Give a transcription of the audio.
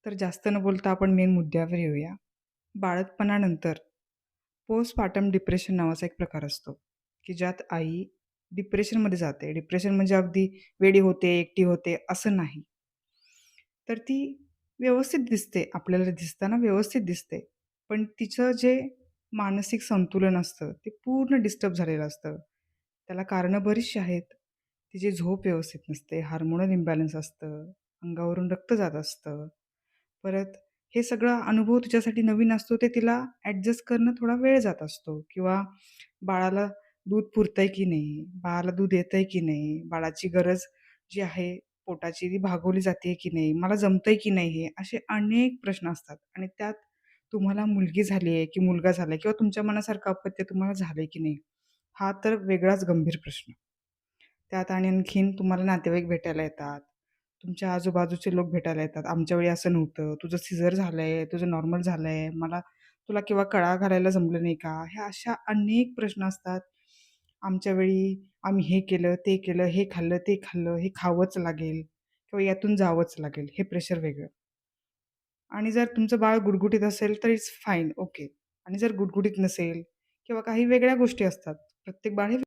तर जास्त न बोलता आपण मेन मुद्द्यावर येऊया. बाळंतपणानंतर पोस्टपार्टम डिप्रेशन नावाचा एक प्रकार असतो, की ज्यात आई डिप्रेशनमध्ये जाते. डिप्रेशन म्हणजे अगदी वेडी होते, एकटी होते असं नाही. तर ती व्यवस्थित दिसते, आपल्याला दिसताना व्यवस्थित दिसते. पण तिचं जे मानसिक संतुलन असतं, ते पूर्ण डिस्टर्ब झालेलं असतं. त्याला कारणं बरीचशी आहेत. तिची झोप व्यवस्थित नसते, हार्मोनल इम्बॅलन्स असतं, अंगावरून रक्त जात असतं. परत हे सगळा अनुभव तिच्यासाठी नवीन असतो, ते तिला ॲडजस्ट करणं थोडा वेळ जात असतो किंवा बाळाला दूध पुरतंय की नाही, बाळाला दूध येतंय की नाही, बाळाची गरज जी आहे पोटाची ती भागवली जाते की नाही, मला जमतंय की नाही हे, असे अनेक प्रश्न असतात आणि त्यात तुम्हाला मुलगी झाली आहे की मुलगा झालाय किंवा तुमच्या मनासारखं अपत्य तुम्हाला झालंय की नाही, हा तर वेगळाच गंभीर प्रश्न. त्यात आणि आणखीन तुम्हाला नातेवाईक भेटायला येतात. तुमच्या आजूबाजूचे लोक भेटायला येतात. आमच्या वेळी असं नव्हतं. तुझं सिझर झालंय, तुझं नॉर्मल झालंय. तुला केव्हा कळा घालायला जमलं नाही का? ह्या अशा अनेक प्रश्न असतात. आमच्या वेळी आम्ही हे केलं, ते केलं, हे खाल्लं, ते खाल्लं, हे खावंच लागेल किंवा यातून जावंच लागेल. हे प्रेशर वेगळं. आणि जर तुमचं बाळ गुडगुडीत असेल तर इट्स फाईन, ओके. आणि जर गुडगुडीत नसेल किंवा काही वेगळ्या गोष्टी असतात. प्रत्येक बाळ हे